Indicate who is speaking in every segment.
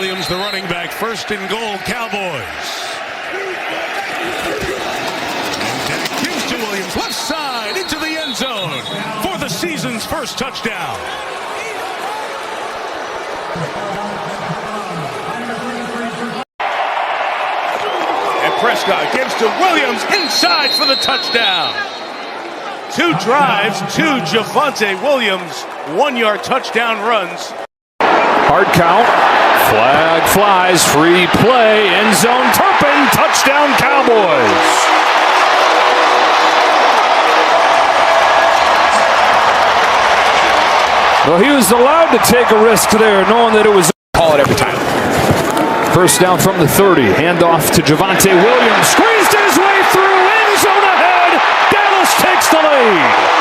Speaker 1: Williams, the running back, first and goal, Cowboys. And Dak gives to Williams, left side, into the end zone for the season's first touchdown. And Prescott gives to Williams, inside for the touchdown. 2 drives, 2 Javonte Williams, 1-yard touchdown runs.
Speaker 2: Hard count, flag flies, free play, end zone, Turpin, touchdown Cowboys. Well, he was allowed to take a risk there, knowing that it was call it every time. First down from the 30, handoff to Javonte Williams, squeezed his way through, end zone ahead, Dallas takes the lead.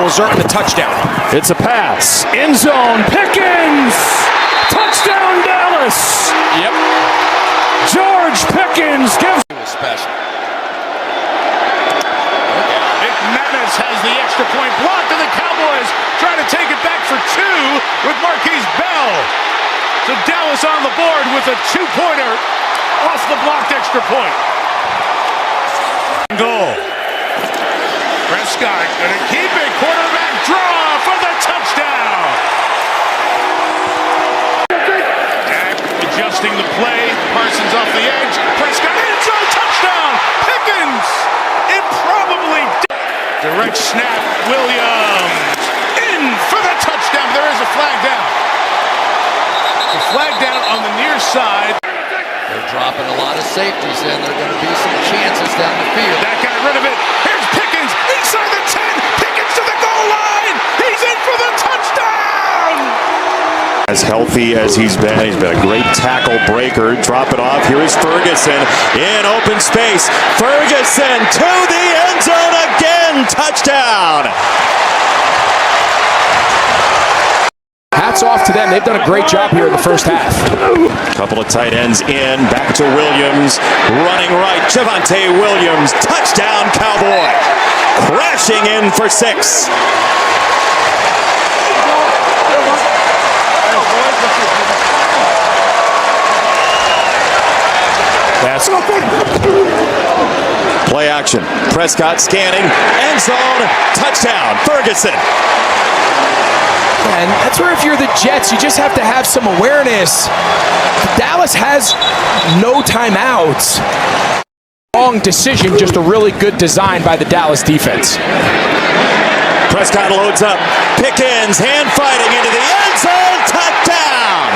Speaker 3: Zerk the touchdown.
Speaker 2: It's a pass. End zone. Pickens. Touchdown Dallas.
Speaker 3: Yep.
Speaker 2: George Pickens gives
Speaker 3: special.
Speaker 1: McManus has the extra point blocked, and the Cowboys try to take it back for 2 with Marquise Bell. So Dallas on the board with a 2-pointer off the blocked extra point. Goal. Prescott gonna keep it. Quarterback draw for the touchdown. Dak adjusting the play. Parsons off the edge. Prescott end zone touchdown. Pickens. It probably direct snap. Williams in for the touchdown. There is a flag down. The flag down on the near side.
Speaker 4: They're dropping a lot of safeties in. There are going to be some chances down the field.
Speaker 1: That got rid of it. Here's Pickens inside the 10. Pickens to the goal line. He's in for the touchdown.
Speaker 5: As healthy as he's been a great tackle breaker. Drop it off. Here is Ferguson in open space. Ferguson to the end zone again. Touchdown.
Speaker 3: Hats off to them. They've done a great job here in the first half.
Speaker 5: Couple of tight ends in. Back to Williams. Running right. Javonte Williams. Touchdown Cowboy. Crashing in for 6. That's play action. Prescott scanning. End zone. Touchdown. Ferguson.
Speaker 3: And that's where if you're the Jets, you just have to have some awareness. Dallas has no timeouts. Wrong decision, just a really good design by the Dallas defense.
Speaker 5: Prescott loads up. Pickens hand fighting into the end zone. Touchdown.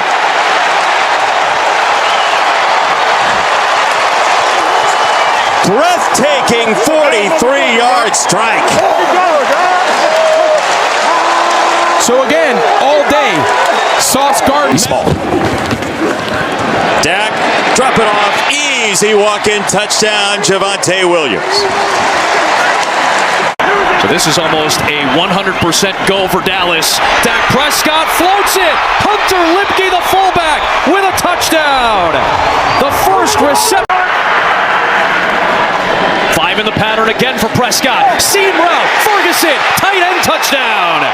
Speaker 5: Breathtaking 43-yard strike.
Speaker 3: So again, all day, Sauce Gardner.
Speaker 5: Dak, drop it off. Easy walk-in touchdown, Javonte Williams.
Speaker 2: So this is almost a 100% goal for Dallas. Dak Prescott floats it. Hunter Lipke, the fullback, with a touchdown. The first reception. 5 in the pattern again for Prescott. Seam route. Ferguson, tight end touchdown.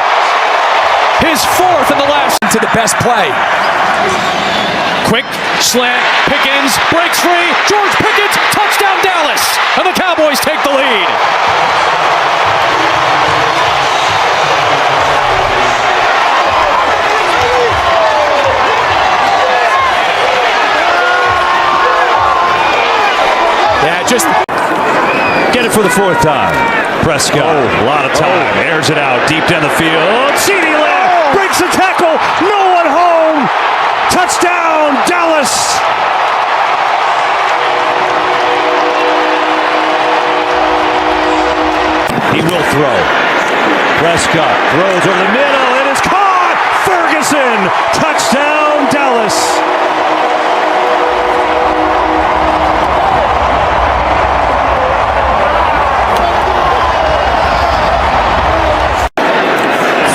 Speaker 2: His 4th in the last.
Speaker 3: To the best play.
Speaker 2: Quick slant. Pickens breaks free. George Pickens, touchdown Dallas. And the Cowboys take the lead.
Speaker 3: Yeah, just
Speaker 5: Get it for the 4th time. Prescott, a lot of time. Airs it out deep down the field. CeeDee Lamb breaks the tackle. No one home. Touchdown, Dallas. He will throw. Prescott throws over the middle. It is caught. Ferguson. Touchdown, Dallas.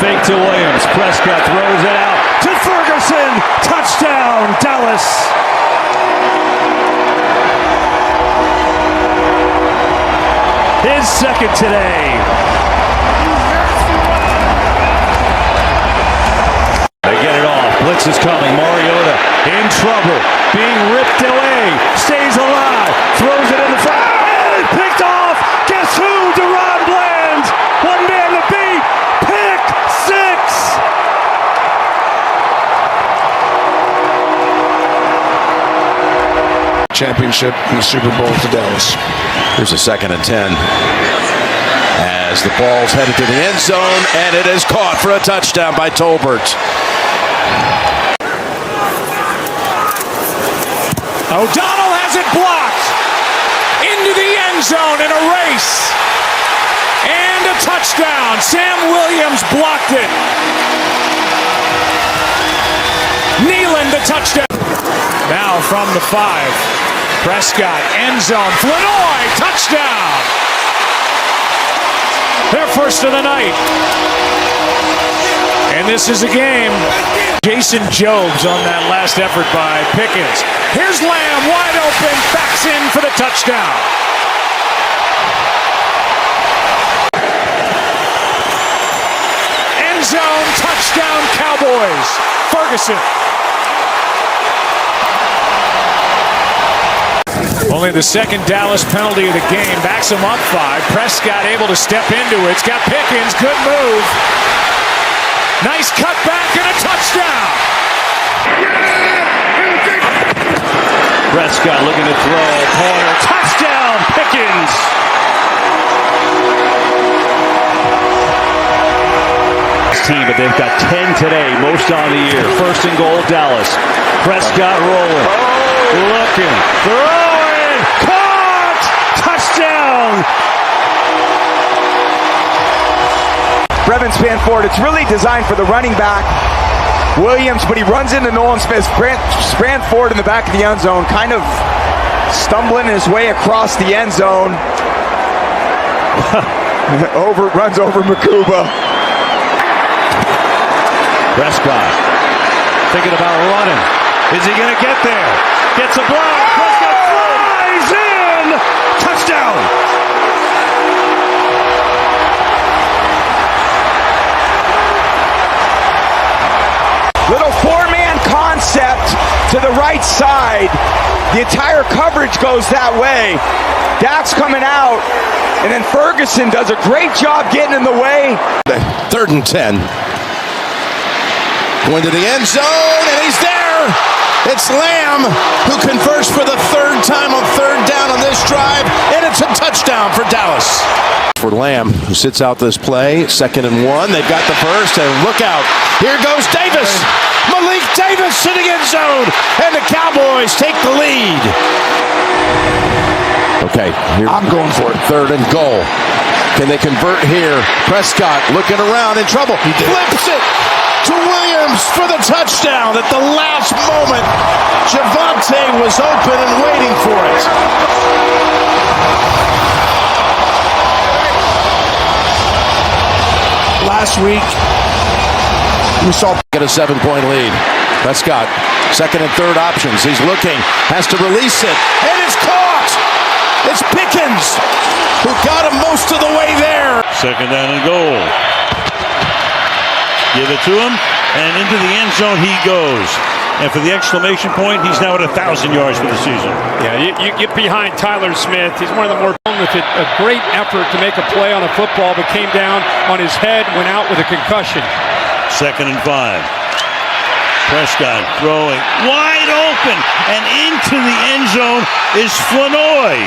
Speaker 5: Fake to Williams. Prescott throws it out to Ferguson. Touchdown, Dallas. His second today.
Speaker 6: blitz is coming. Mariota in trouble, being ripped away, stays alive, throws it in the front. Picked off. Guess who? Deron Bland. One man to beat. Pick six.
Speaker 3: Championship in the Super Bowl to Dallas.
Speaker 7: Here's a 2nd and 10. As the ball's headed to the end zone, and it is caught for a touchdown by Tolbert.
Speaker 2: O'Donnell has it blocked. Into the end zone in a race. And a touchdown. Sam Williams blocked it. Nealon the touchdown. Now from the 5. Prescott, end zone. Flanoy, touchdown. Their first of the night. And this is a game. Jason Jobs on that last effort by Pickens. Here's Lamb, wide open, backs in for the touchdown. End zone, touchdown, Cowboys. Ferguson. Only the second Dallas penalty of the game. Backs him up 5. Prescott able to step into it. It's got Pickens. Good move. Nice cut back and a touchdown.
Speaker 6: Prescott looking to throw. Corner. Touchdown. Pickens. Team, but they've got 10 today, most on the year. First and goal, Dallas. Prescott rolling. Looking. Throwing. Caught. Touchdown.
Speaker 8: Brevin Spanford, it's really designed for the running back, Williams, but he runs into Nolan Smith. Spanford in the back of the end zone, kind of stumbling his way across the end zone. Runs over Makuba.
Speaker 6: Prescott thinking about running. Is he going to get there? Gets a block. Prescott flies in. Touchdown.
Speaker 8: Little 4-man concept to the right side. The entire coverage goes that way. Dak's coming out, and then Ferguson does a great job getting in the way.
Speaker 7: 3rd and 10. Going to the end zone, and he's there. It's Lamb who converts for the 3rd time on 3rd down on this drive, and it's a touchdown for Dallas. For Lamb, who sits out this play, 2nd and 1. They've got the first, and look out. Here goes Davis. Malik Davis to the end zone, and the Cowboys take the lead. Okay, here, I'm going for it. 3rd and goal. Can they convert here? Prescott looking around in trouble. He flips it to Williams for the touchdown. At the last moment, Javonte was open and waiting for it.
Speaker 3: Last week, we saw
Speaker 7: Get a 7-point lead. Prescott, 2nd and 3rd options. He's looking, has to release it, and it's caught. It's Pickens who got him most of the way there.
Speaker 6: 2nd down and goal. Give it to him, and into the end zone he goes. And for the exclamation point, he's now at 1,000 yards for the season.
Speaker 2: Yeah, you get behind Tyler Smith. He's one of the more with it. A great effort to make a play on a football, but came down on his head, went out with a concussion.
Speaker 6: 2nd and 5. Prescott throwing wide open, and into the end zone is Flanoy.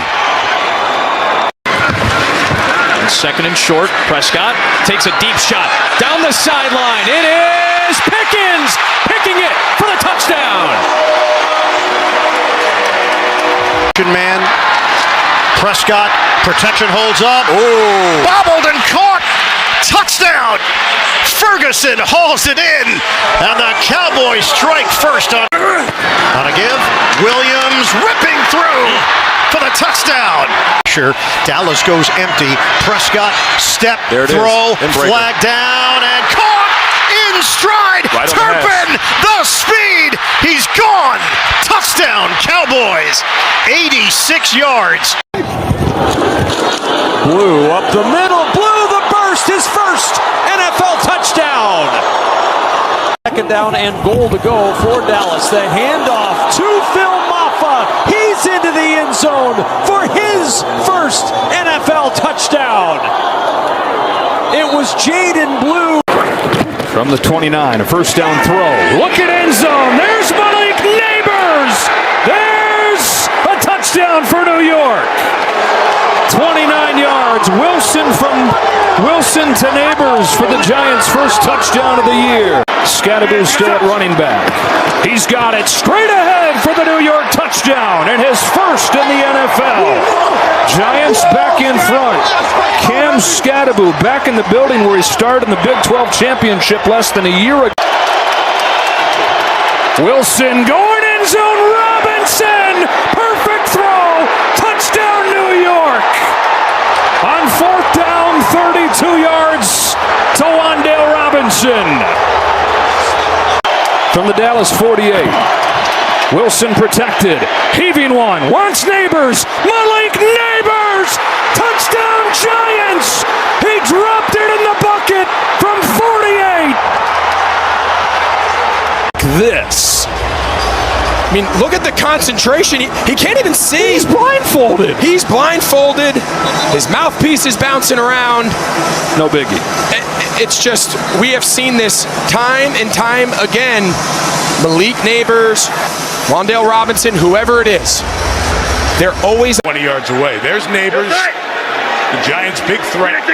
Speaker 9: 2nd and short. Prescott takes a deep shot down the sideline. It is Pickens picking it for the touchdown.
Speaker 10: Man, Prescott, protection holds up. Ooh. Bobbled and caught. Touchdown. Ferguson hauls it in, and the Cowboys strike first on a give. Williams ripping through for the touchdown. Sure, Dallas goes empty. Prescott, step, throw, flag down, and caught in stride. Right Turpin, the speed. He's gone. Touchdown, Cowboys. 86 yards.
Speaker 2: Blue up the middle. Blue the burst. His first NFL touchdown.
Speaker 11: second down and goal to go for Dallas. The handoff to Phil Maffa. He's into the end zone for his first NFL touchdown. It was Jaden Blue.
Speaker 2: From the 29, a first down throw. Look at end zone. There's Malik Neighbors. There's a touchdown for New York. 29 yards. Wilson to Neighbors for the Giants' first touchdown of the year. Scadaboo still at running back. He's got it straight ahead for the New York touchdown and his first in the NFL. Giants back in front. Cam Scadaboo back in the building where he started in the Big 12 championship less than a year ago. Wilson going end zone. Robinson. Perfect throw. Touchdown New York. On fourth down, 32 yards to Wan'Dale Robinson. From the Dallas 48. Wilson protected. Heaving one. Wants Neighbors. Malik Neighbors. Touchdown Giants. He dropped it in the bucket from 48. This.
Speaker 3: I mean, look at the concentration. He can't even see.
Speaker 2: He's blindfolded.
Speaker 3: He's blindfolded. His mouthpiece is bouncing around.
Speaker 2: No biggie.
Speaker 3: It's just, we have seen this time and time again. Malik Neighbors, Wan'Dale Robinson, whoever it is, they're always
Speaker 1: 20 yards away. There's Neighbors. The Giants' big threat.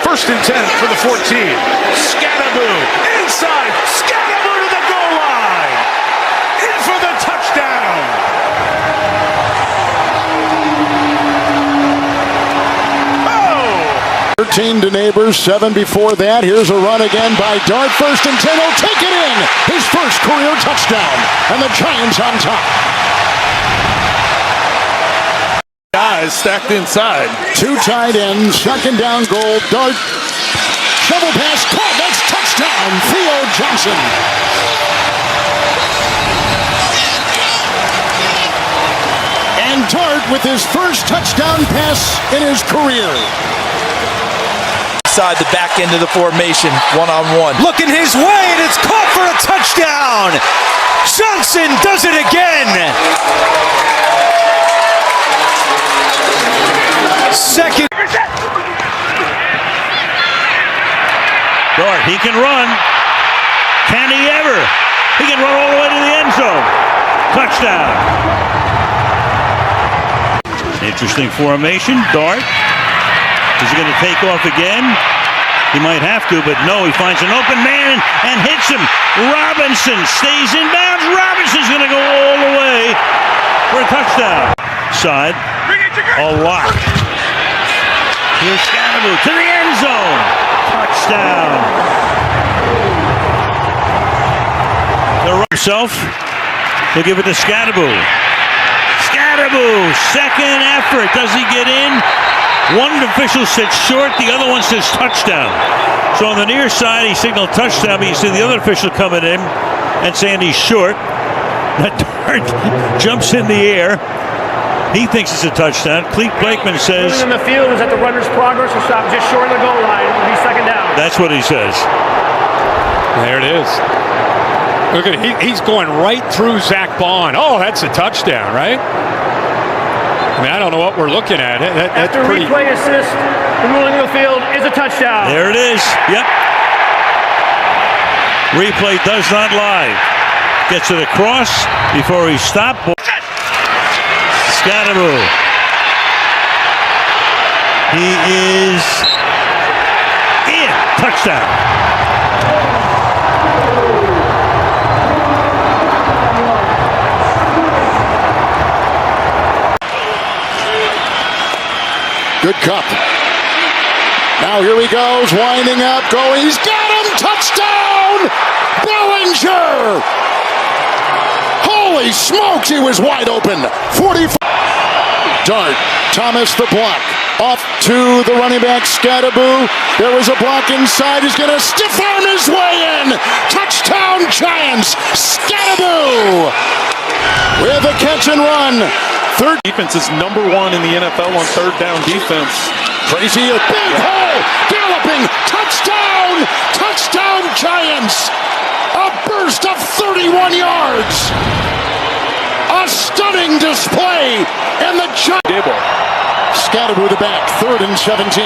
Speaker 1: First and 10 for the 14. Scadaboo inside. Scadaboo to the goal line. In for the touchdown. Oh!
Speaker 7: 13 to Neighbors, 7 before that. Here's a run again by Dart. First and 10. He'll take it in. His first career touchdown. And the Giants on top.
Speaker 1: Guys stacked inside.
Speaker 7: Two tight ends, second down goal. Dart, shovel pass, caught. That's touchdown. Theo Johnson. And Dart with his first touchdown pass in his career.
Speaker 11: Side the back end of the formation, one-on-one. Looking his way, and it's caught for a touchdown. Johnson does it again. Second.
Speaker 6: Dart, he can run. Can he ever? He can run all the way to the end zone. Touchdown. Interesting formation. Dart. Is he going to take off again? He might have to, but no. He finds an open man and hits him. Robinson stays in bounds. Robinson's going to go all the way for a touchdown. Side. A lot. Here's Scadaboo to the end zone. Touchdown. Himself. He'll give it to Scadaboo. Scadaboo, second effort. Does he get in? One official said short, the other one says touchdown. So on the near side, he signaled touchdown, but you see the other official coming in and saying he's short. That Dart jumps in the air. He thinks it's a touchdown. Clete Blakeman says...
Speaker 12: in the field is at the runner's progress or stop just short of the goal line. It'll be second down.
Speaker 6: That's what he says.
Speaker 1: There it is. Look at it. He's going right through Zach Bond. Oh, that's a touchdown, right? I mean, I don't know what we're looking at. That's
Speaker 12: After
Speaker 1: pretty...
Speaker 12: replay assist, the ruling of the field is a touchdown.
Speaker 6: There it is. Yep. Replay does not lie. Gets it across before he stopped. Scadaboo. He is in. Touchdown.
Speaker 7: Good cup. Now here he goes, winding up, going. He's got him! Touchdown! Bellinger! Holy smokes, he was wide open. 45. Dart, Thomas the block. Off to the running back, Scadaboo. There was a block inside. He's going to stiff arm his way in. Touchdown, Giants! Scadaboo! With a catch and run. Third
Speaker 13: defense is #1 in the NFL on third down defense.
Speaker 7: Tracy, a big hole, galloping, touchdown! Touchdown, Giants! A burst of 31 yards! A stunning display, and the Giants scattered with the back, 3rd and 17.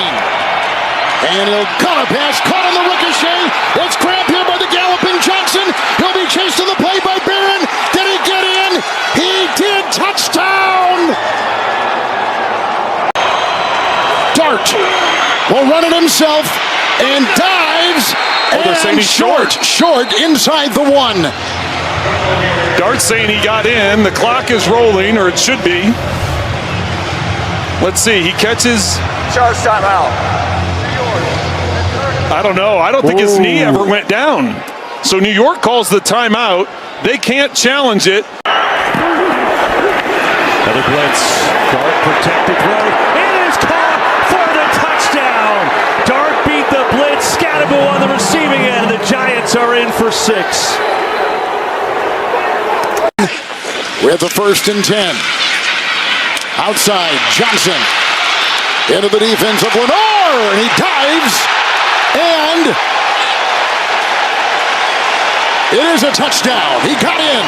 Speaker 7: And he'll cut a pass, caught on the ricochet. It's grabbed here by the galloping Johnson. He'll be chased to the play by Barron. Did he get in? He did. Touchdown! Dart will run it himself and dives.
Speaker 6: they're saying he's
Speaker 7: short inside the 1.
Speaker 6: Dart's saying he got in. The clock is rolling, or it should be. Let's see. He catches.
Speaker 8: Charge timeout.
Speaker 6: I don't know. I don't think his knee ever went down. So New York calls the timeout. They can't challenge it.
Speaker 11: Another blitz. Dart protected throw. It is caught for the touchdown. Dart beat the blitz. Scatterbo on the receiving end. The Giants are in for 6.
Speaker 7: With the 1st and 10. Outside, Johnson. Into the defense of Lenore. And he dives. And it is a touchdown. He got in.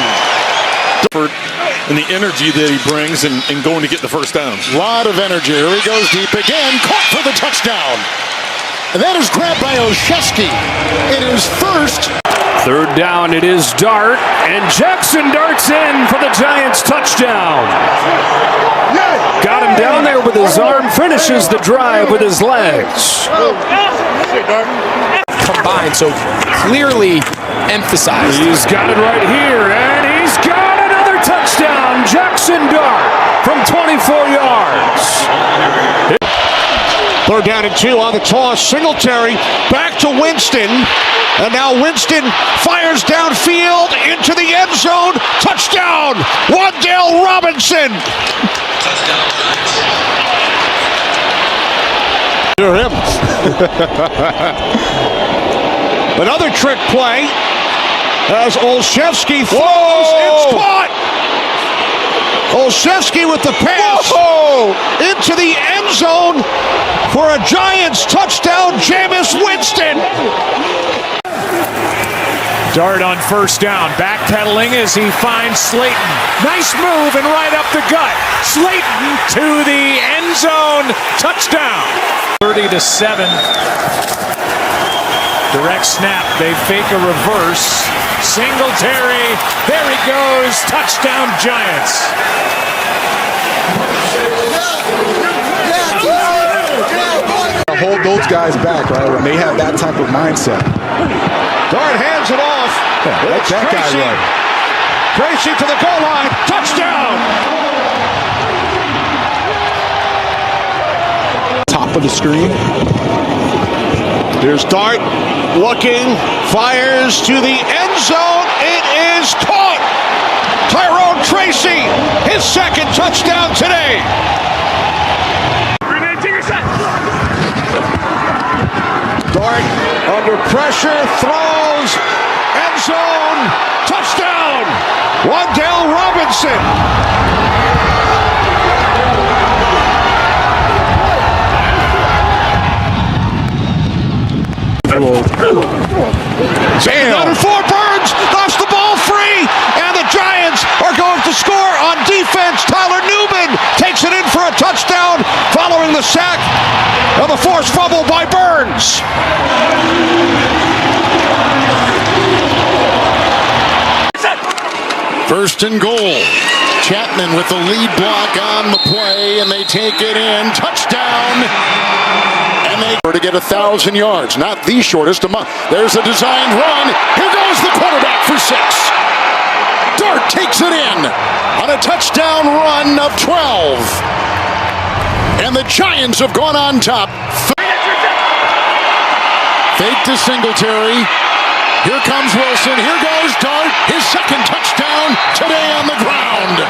Speaker 6: And the energy that he brings and going to get the first down.
Speaker 7: A lot of energy. Here he goes deep again. Caught for the touchdown. And that is grabbed by Olszewski. It is 1st.
Speaker 2: 3rd down, it is Dart, and Jackson darts in for the Giants touchdown. Got him down there with his arm, finishes the drive with his legs.
Speaker 3: Combined, so clearly emphasized.
Speaker 2: He's got it right here, and he's got another touchdown. Jackson Dart from 24 yards.
Speaker 10: 3rd down and 2 on the toss. Singletary back to Winston. And now Winston fires downfield into the end zone. Touchdown! Wan'Dale Robinson. Hear him. Another trick play as Olszewski throws. It's caught. Olszewski with the pass into the end zone for a Giants touchdown. Jameis Winston.
Speaker 11: Dart on 1st down, backpedaling as he finds Slayton. Nice move and right up the gut. Slayton to the end zone, touchdown. 30-7. Direct snap, they fake a reverse. Singletary, there he goes, touchdown Giants.
Speaker 13: Hold those guys back, right? When they have that type of mindset.
Speaker 10: Dart hands it off.
Speaker 13: Let that guy run.
Speaker 10: Tracy to the goal line. Touchdown.
Speaker 13: Top of the screen.
Speaker 10: Here's Dart looking, fires to the end zone. It is caught. Tyrone Tracy, his 2nd touchdown today. Dart under pressure, throws, end zone, touchdown, Wan'Dale Robinson. Bam. For Burns, knocks the ball free, and the Giants are going to score on defense. Tyler Newman takes it in for a touchdown following the sack of the forced fumble by Burns.
Speaker 7: First and goal. Chapman with the lead block on the play, and they take it in. Touchdown. And they to get 1,000 yards. Not the shortest among. There's a designed run. Here goes the quarterback for 6. Dart takes it in on a touchdown run of 12. And the Giants have gone on top. Fake to Singletary. Here comes Wilson. Here goes Dart. His 2nd touchdown today on the ground.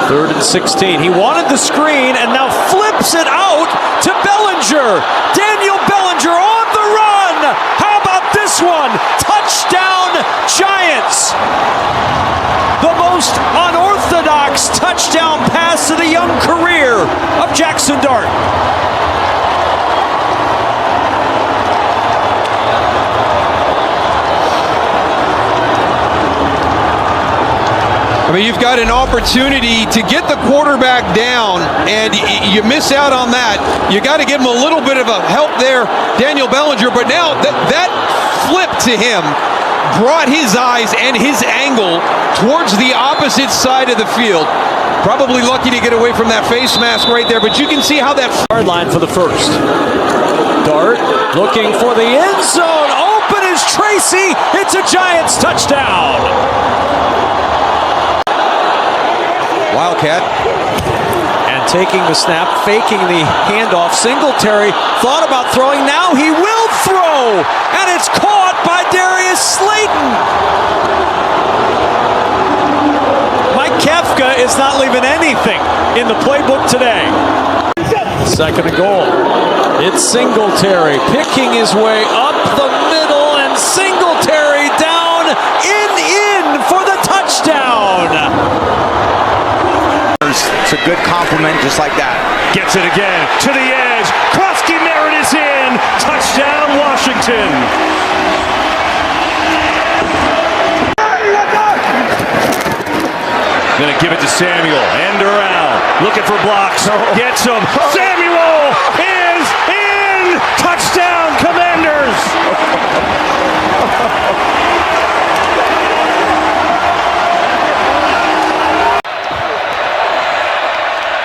Speaker 11: 3rd and 16. He wanted the screen and now flips it out to Bellinger. Daniel Bellinger on the run. How about this one? Touchdown Giants. The most unorthodox touchdown
Speaker 14: I mean, you've got an opportunity to get the quarterback down, and you miss out on that. You got to give him a little bit of a help there, Daniel Bellinger. But now that flip to him brought his eyes and his angle towards the opposite side of the field. Probably lucky to get away from that face mask right there, but you can see how that
Speaker 11: yard line for the first. Dart looking for the end zone. Open is Tracy. It's a Giants touchdown.
Speaker 14: Wildcat.
Speaker 11: And taking the snap, faking the handoff. Singletary thought about throwing. Now he will throw. And it's caught by Darius Slayton. Mike Kafka is not leaving anything in the playbook today. Second and goal. It's Singletary picking his way up the middle, and Singletary down in for the touchdown.
Speaker 8: It's a good compliment just like that.
Speaker 6: Gets it again to the edge. Krosky Merritt is in. Touchdown, Washington. Gonna give it to Samuel. End around. Looking for blocks. Gets him. Samuel is in. Touchdown, Commanders.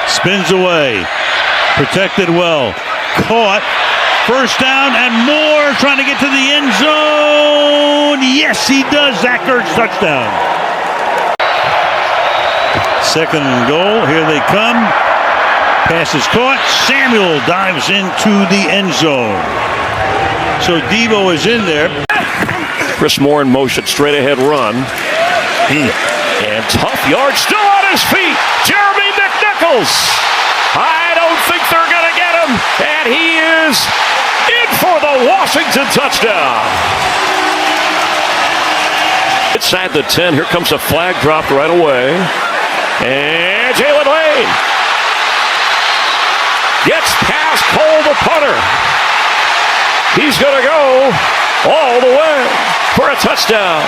Speaker 6: Spins away. Protected well. Caught. First down and more. Trying to get to the end zone. Yes, he does. Zach Ertz, touchdown. Second and goal. Here they come. Pass is caught. Samuel dives into the end zone. So Devo is in there.
Speaker 1: Chris Moore in motion, straight ahead run. And tough yard, still on his feet. Jeremy McNichols. I don't think they're going to get him. And he is in for the Washington touchdown. Inside the 10, here comes a flag dropped right away. And Jalen Lane gets past Cole, the punter. He's going to go all the way for a touchdown.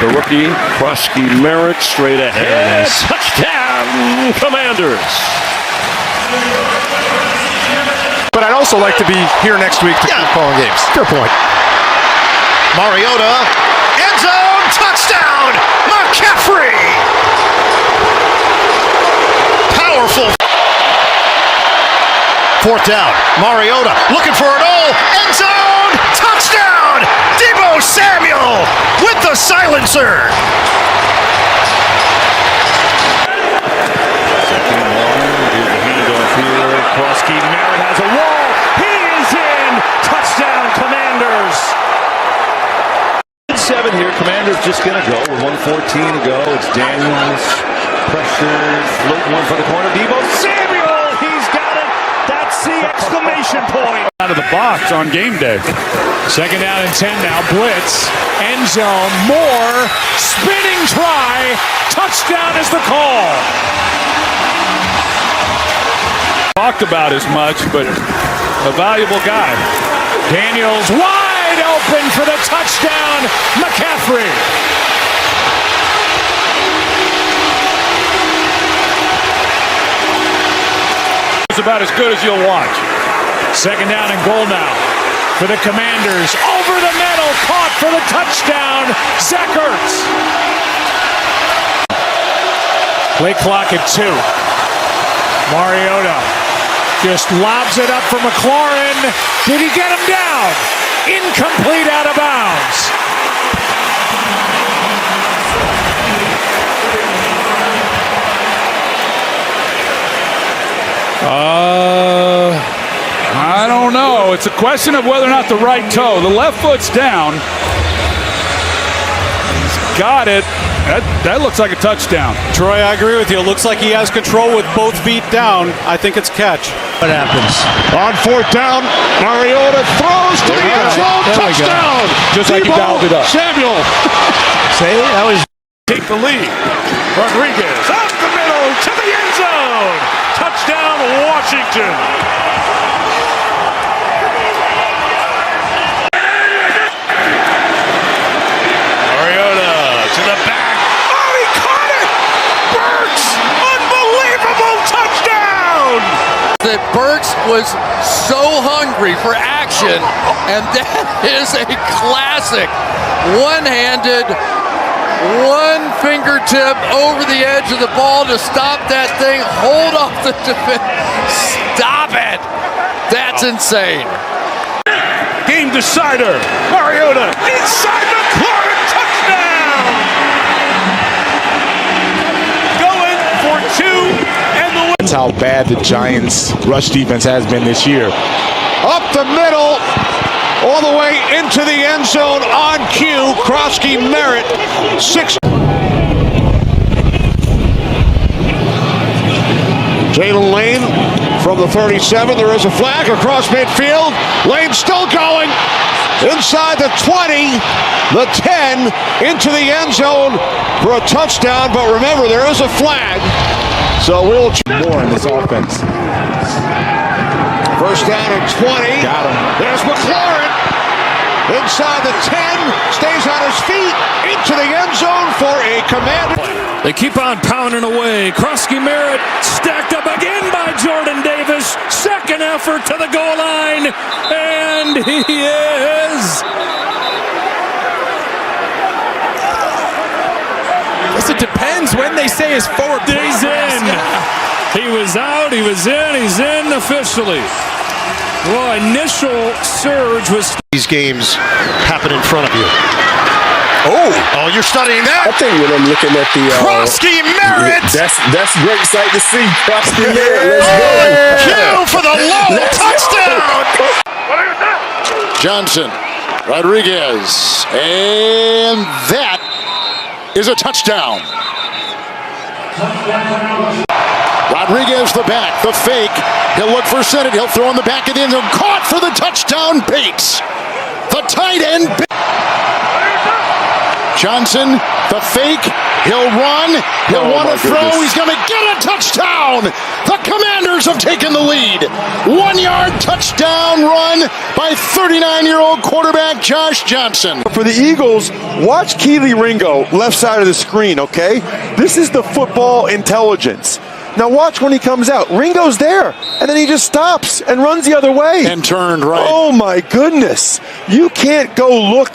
Speaker 1: The rookie, Krosky Merritt, straight ahead. Touchdown, Commanders.
Speaker 13: But I'd also like to be here next week to keep calling games. Fair point.
Speaker 10: Mariota, end zone, touchdown, McCaffrey. Powerful. Fourth down, Mariota looking for it all, end zone, touchdown, Deebo Samuel with the silencer.
Speaker 6: Second and long. Here's the handoff here. Krosky Merritt has a wall. He is in. Touchdown, Commanders. 7 here. Commanders just going to go with 1:14 to go. It's Daniels. Pressure. Floating one for the corner. Deebo Samuel. He's got it. That's the exclamation point. Out of the box on game day. Second down and 10 now. Blitz. End zone. Moore. Spinning try. Touchdown is the call. Talked about as much, but a valuable guy. Daniels wide open for the touchdown. McCaffrey. It's about as good as you'll watch. Second down and goal now for the Commanders. Over the middle, caught for the touchdown. Zach Ertz. Play clock at 2. Mariota just lobs it up for McLaurin. Did he get him down? Incomplete, out of bounds.
Speaker 2: I don't know. It's a question of whether or not the right toe. The left foot's down. He's got it. That looks like a touchdown.
Speaker 6: Troy, I agree with you. It looks like he has control with both feet down. I think it's catch. What happens?
Speaker 10: On fourth down, Mariota throws to the end zone, touchdown.
Speaker 2: Just like he dialed it up.
Speaker 10: Samuel.
Speaker 6: Say, that was
Speaker 1: Take the lead. Rodriguez up the middle to the end zone. Touchdown, Washington. Mariota
Speaker 4: That Burks was so hungry for action, and that is a classic one-handed, one fingertip over the edge of the ball to stop that thing, hold off the defense. Stop it! That's insane.
Speaker 1: Game decider. Mariota inside the corner. Touchdown. Going for two, and the win.
Speaker 13: That's how bad the Giants' rush defense has been this year.
Speaker 7: Up the middle, all the way into the end zone on cue. Krosky Merritt, 6. Jalen Lane from the 37. There is a flag across midfield. Lane still going. Inside the 20, the 10, into the end zone for a touchdown. But remember, there is a flag. So we'll
Speaker 13: more in this offense.
Speaker 7: First down at 20.
Speaker 13: Got him.
Speaker 7: There's McLaurin. Inside the 10. Stays on his feet. Into the end zone for a command.
Speaker 2: They keep on pounding away. Krosky Merritt stacked up again by Jordan Davis. Second effort to the goal line. And he is.
Speaker 3: It depends when they say his forward.
Speaker 2: He's in. He was out. He was in. He's in officially. Well, initial surge was.
Speaker 10: These games happen in front of you. Oh, you're studying that?
Speaker 13: I think when I'm looking at the
Speaker 10: Krosky Merritt.
Speaker 13: That's a great sight to see. Krosky Merritt. Let's go.
Speaker 10: Cue for the low touchdown.
Speaker 15: Johnson, Rodriguez, and that is a touchdown. Rodriguez the back, the fake. He'll look for Sennett. He'll throw in the back of the end zone. Caught for the touchdown. Bates, the tight end. Johnson, the fake. He'll run. He'll want to throw. He's going to get a touchdown. The Commanders have taken the lead. 1 yard touchdown run by 39-year-old quarterback Josh Johnson.
Speaker 13: For the Eagles, watch Keely Ringo, left side of the screen, okay? This is the football intelligence. Now watch when he comes out. Ringo's there, and then he just stops and runs the other way.
Speaker 15: And turned right.
Speaker 13: Oh, my goodness. You can't go look.